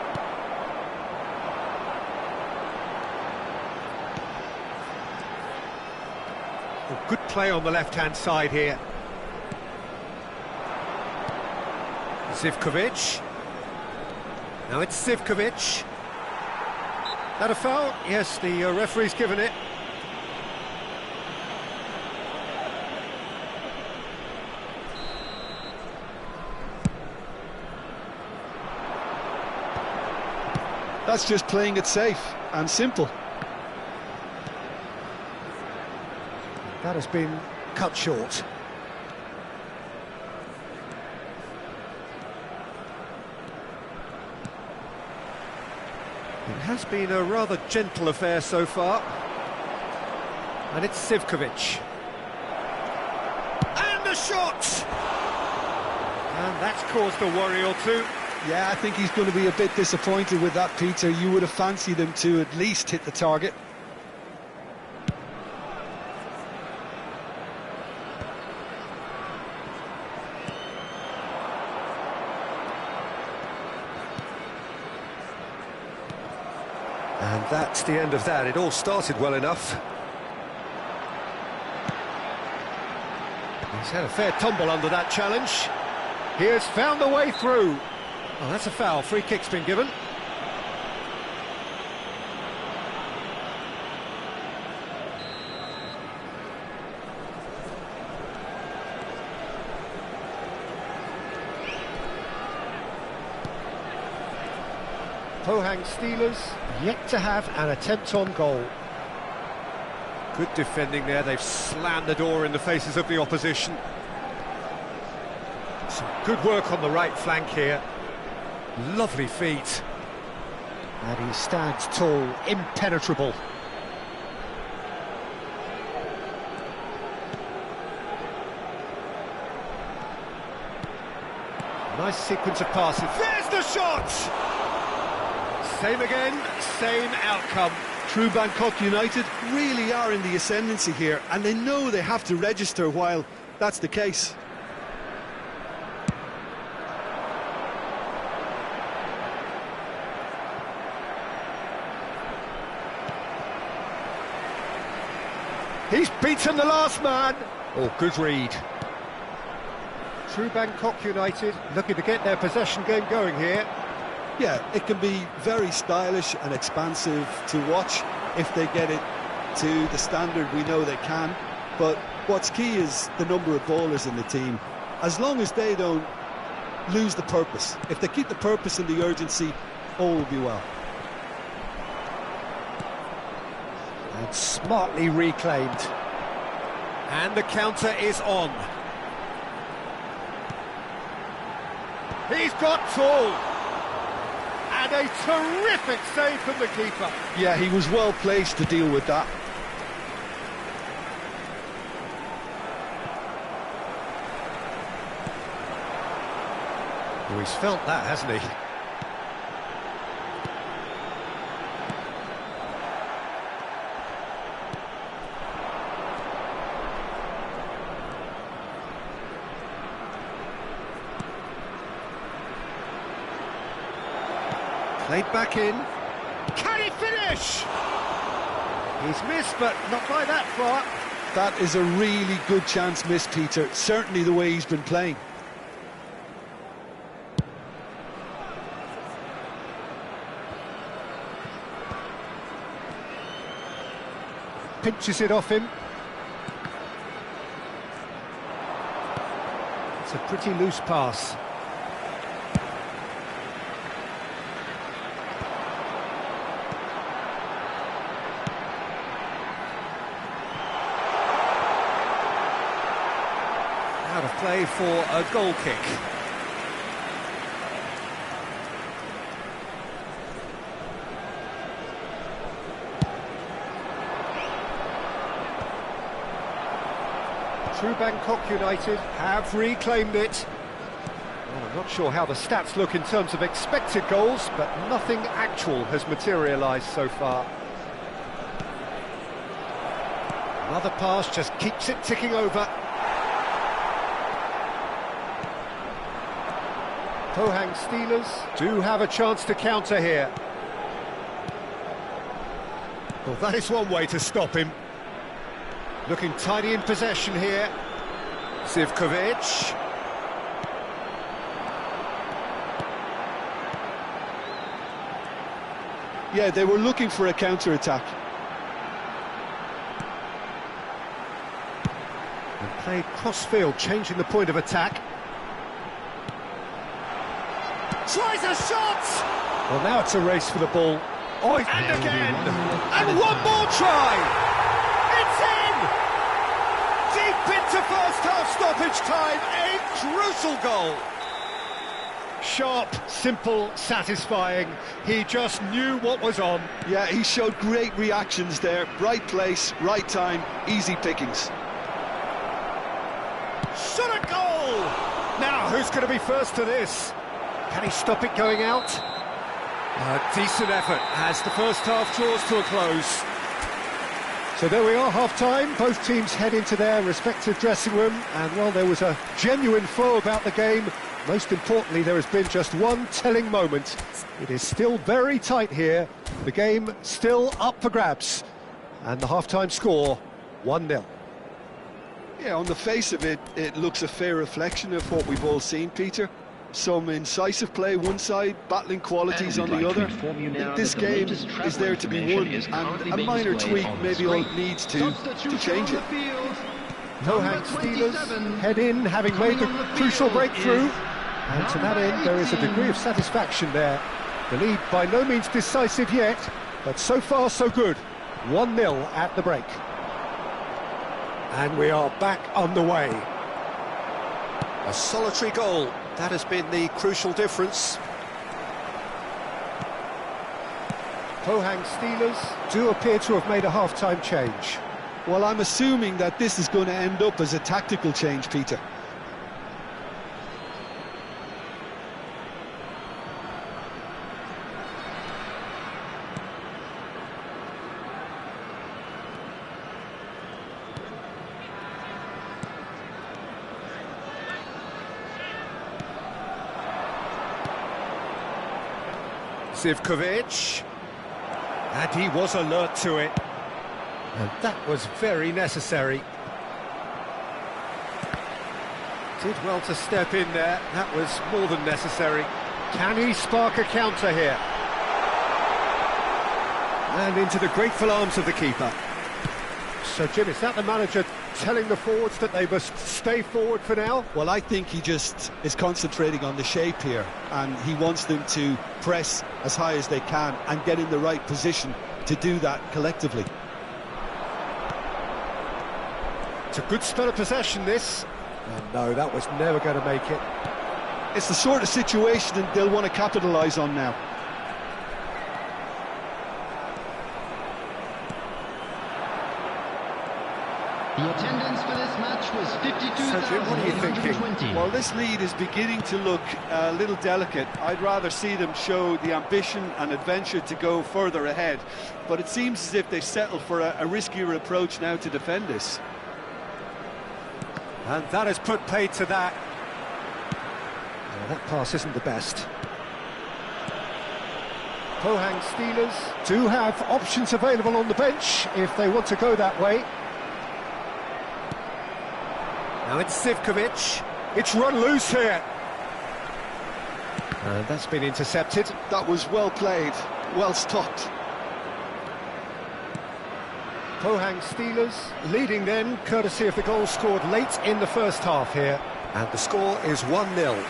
Oh, good play on the left-hand side here. Zivkovic. Now it's Zivkovic. That a foul? Yes, the referee's given it. That's just playing it safe and simple. That has been cut short. It has been a rather gentle affair so far. And it's Zivkovic. And the shot! And that's caused a worry or two. Yeah, I think he's going to be a bit disappointed with that, Peter. You would have fancied him to at least hit the target. And that's the end of that. It all started well enough. He's had a fair tumble under that challenge. He has found the way through. Oh, that's a foul. Free kick's been given. Pohang Steelers yet to have an attempt on goal. Good defending there. They've slammed the door in the faces of the opposition. Some good work on the right flank here. Lovely feet. And he stands tall, impenetrable. Nice sequence of passes. There's the shot! Same again, same outcome. True Bangkok United really are in the ascendancy here, and they know they have to register while that's the case. He's beaten the last man. Oh, good read. True Bangkok United looking to get their possession game going here. Yeah, it can be very stylish and expansive to watch if they get it to the standard we know they can. But what's key is the number of ballers in the team. As long as they don't lose the purpose, if they keep the purpose and the urgency, all will be well. And smartly reclaimed. And the counter is on. He's got tall. And a terrific save from the keeper. Yeah, he was well placed to deal with that. Oh, he's felt that, hasn't he? Played back in. Can he finish? He's missed, but not by that far. That is a really good chance missed, Peter. Certainly the way he's been playing. Pinches it off him. It's a pretty loose pass. Out of play for a goal kick. True Bangkok United have reclaimed it. Well, I'm not sure how the stats look in terms of expected goals, but nothing actual has materialised so far. Another pass just keeps it ticking over. Pohang Steelers do have a chance to counter here. Well, that is one way to stop him. Looking tidy in possession here. Zivkovic. Yeah, they were looking for a counter-attack. And played cross-field, changing the point of attack. Tries a shot! Well, now it's a race for the ball. Oh, and again! And one more try! It's in! Deep into first half stoppage time, a crucial goal! Sharp, simple, satisfying. He just knew what was on. Yeah, he showed great reactions there. Right place, right time, easy pickings. Shot a goal! Now, who's going to be first to this? Can he stop it going out? A decent effort as the first half draws to a close. So there we are, half-time. Both teams head into their respective dressing room, and while there was a genuine flow about the game, most importantly, there has been just one telling moment. It is still very tight here. The game still up for grabs. And the half-time score, 1-0. Yeah, on the face of it, it looks a fair reflection of what we've all seen, Peter. Some incisive play one side, battling qualities on the other. This game is there to be won, and a minor tweak maybe all it needs to change it. Pohang Steelers head in, having made the crucial breakthrough. And to that end, there is a degree of satisfaction there. The lead by no means decisive yet, but so far so good. 1-0 at the break. And we are back underway. A solitary goal. That has been the crucial difference. Pohang Steelers do appear to have made a half-time change. Well, I'm assuming that this is going to end up as a tactical change, Peter. Zivkovic, and he was alert to it. And that was very necessary. Did well to step in there, that was more than necessary. Can he spark a counter here? And into the grateful arms of the keeper. So, Jim, is that the manager telling the forwards that they must stay forward for now? Well, I think he just is concentrating on the shape here, and he wants them to press as high as they can and get in the right position to do that collectively. It's a good spell of possession, this. And no, that was never going to make it. It's the sort of situation that they'll want to capitalise on now. The attendance for this match was So, Jim, what are you thinking? Well, this lead is beginning to look a little delicate. I'd rather see them show the ambition and adventure to go further ahead. But it seems as if they settle for a riskier approach now to defend this. And that has put paid to that. That pass isn't the best. Pohang Steelers do have options available on the bench if they want to go that way. Now it's Zivkovic. It's run loose here. And that's been intercepted. That was well played, well stopped. Pohang Steelers leading then, courtesy of the goal scored late in the first half here. And the score is 1-0.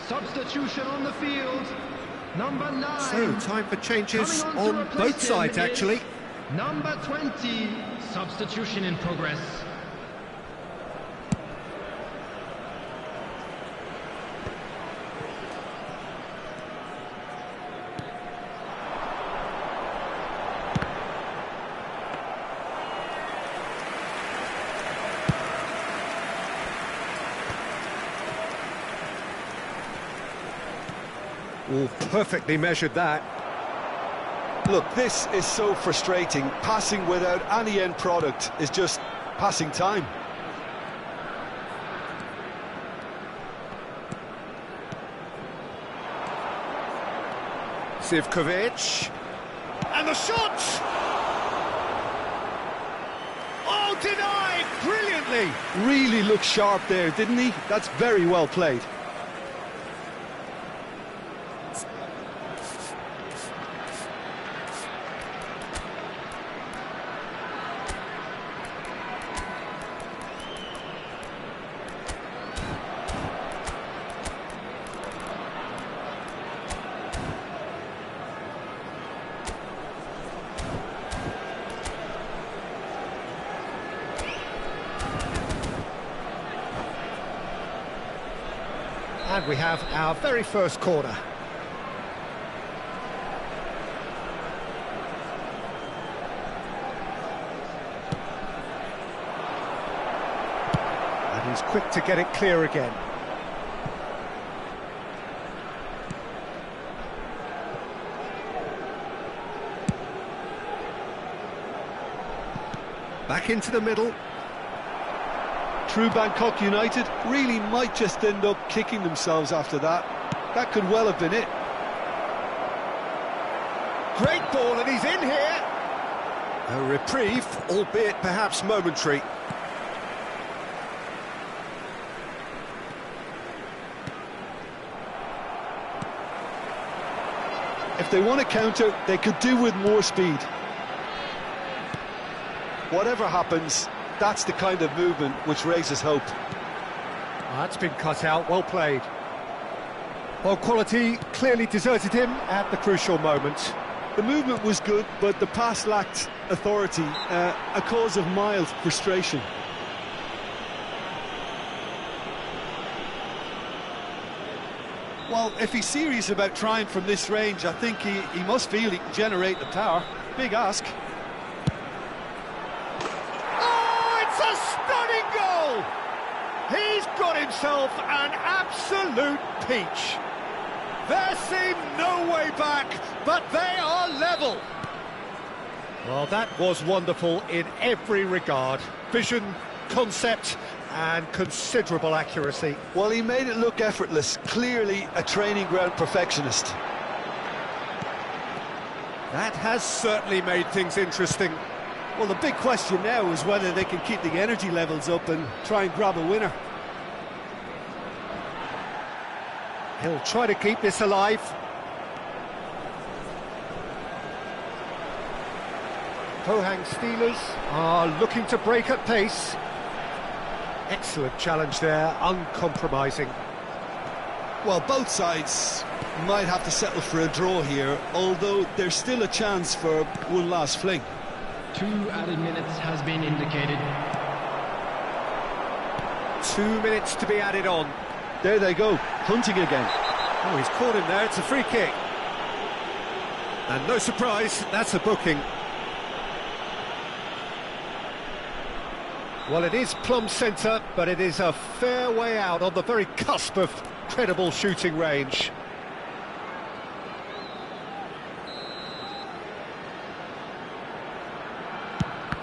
Substitution on the field. Number 9. So, time for changes on both sides, actually. Number 20. Substitution in progress. Oh, perfectly measured that. Look, this is so frustrating. Passing without any end product is just passing time. Zivkovic. And the shot! Oh, denied brilliantly! Really looked sharp there, didn't he? That's very well played. And we have our very first corner. And he's quick to get it clear again. Back into the middle. True Bangkok United really might just end up kicking themselves after that. That could well have been it. Great ball, and he's in here. A reprieve, albeit perhaps momentary. If they want to counter, they could do with more speed. Whatever happens, that's the kind of movement which raises hope. That's been cut out, well played. Well, quality clearly deserted him at the crucial moment. The movement was good, but the pass lacked authority, a cause of mild frustration. Well, if he's serious about trying from this range, I think he must feel he can generate the power. Big ask. A stunning goal! He's got himself an absolute peach. There seemed no way back, but they are level. Well, that was wonderful in every regard. Vision, concept, and considerable accuracy. Well, he made it look effortless. Clearly a training ground perfectionist. That has certainly made things interesting. Well, the big question now is whether they can keep the energy levels up and try and grab a winner. He'll try to keep this alive. Pohang Steelers are looking to break at pace. Excellent challenge there, uncompromising. Well, both sides might have to settle for a draw here, although there's still a chance for one last fling. 2 added minutes has been indicated. 2 minutes to be added on. There they go, hunting again. Oh, he's caught him there, it's a free kick. And no surprise, that's a booking. Well, it is plumb centre, but it is a fair way out on the very cusp of credible shooting range.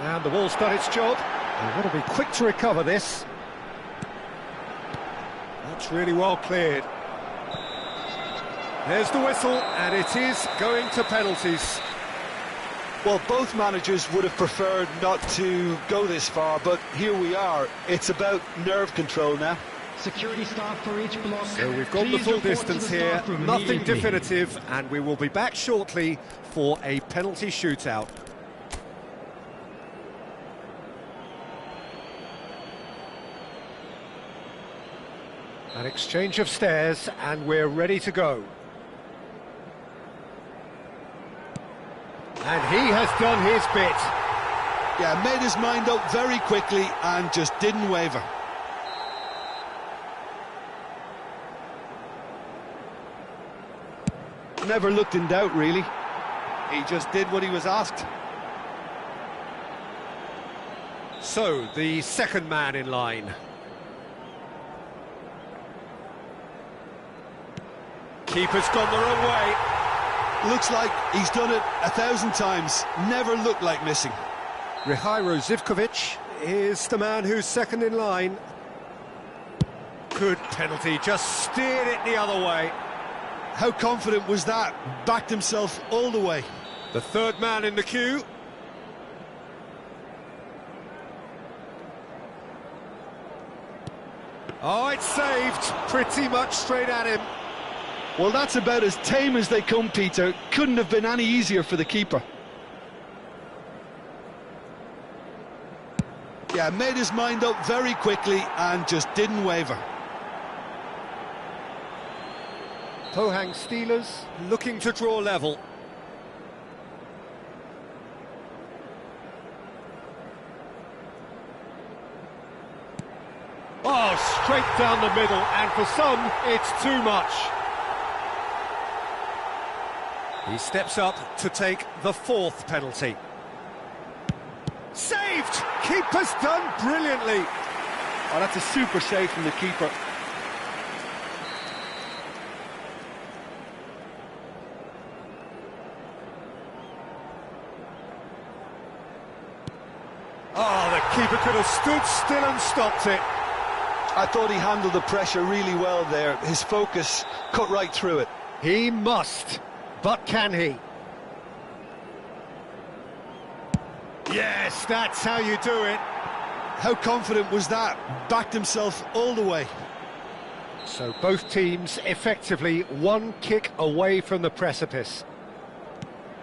And the ball's done its job. They've got to be quick to recover this. That's really well cleared. There's the whistle, and it is going to penalties. Well, both managers would have preferred not to go this far, but here we are. It's about nerve control now. Security staff for each block. So we've gone the full distance here, nothing definitive, and we will be back shortly for a penalty shootout. An exchange of stares, and we're ready to go. And he has done his bit. Yeah, made his mind up very quickly and just didn't waver. Never looked in doubt, really. He just did what he was asked. So, the second man in line. Keeper's gone the wrong way. Looks like he's done it 1,000 times. Never looked like missing. Rihairo Zivkovic is the man who's second in line. Good penalty, just steered it the other way. How confident was that? Backed himself all the way. The third man in the queue. Oh, it's saved. Pretty much straight at him. Well, that's about as tame as they come, Peter. Couldn't have been any easier for the keeper. Yeah, made his mind up very quickly and just didn't waver. Pohang Steelers looking to draw level. Oh, straight down the middle, and for some, it's too much. He steps up to take the fourth penalty. Saved! Keeper's done brilliantly. Oh, that's a super save from the keeper. Oh, the keeper could have stood still and stopped it. I thought he handled the pressure really well there. His focus cut right through it. He must, but can he? Yes, that's how you do it. How confident was that? Backed himself all the way. So both teams effectively one kick away from the precipice.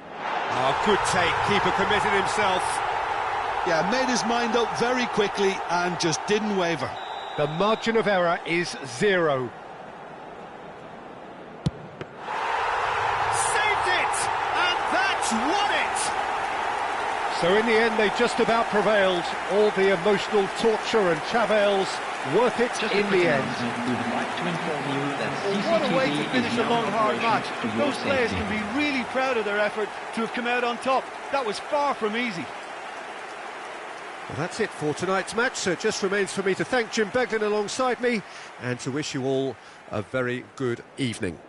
Oh, good take. Keeper committed himself. Yeah, made his mind up very quickly and just didn't waver. The margin of error is 0. Saved it! And that's won it! So in the end, they just about prevailed. All the emotional torture and travails worth it in the end. What a way to finish a long, hard match. Those players can be really proud of their effort to have come out on top. That was far from easy. Well, that's it for tonight's match, so it just remains for me to thank Jim Beglin alongside me and to wish you all a very good evening.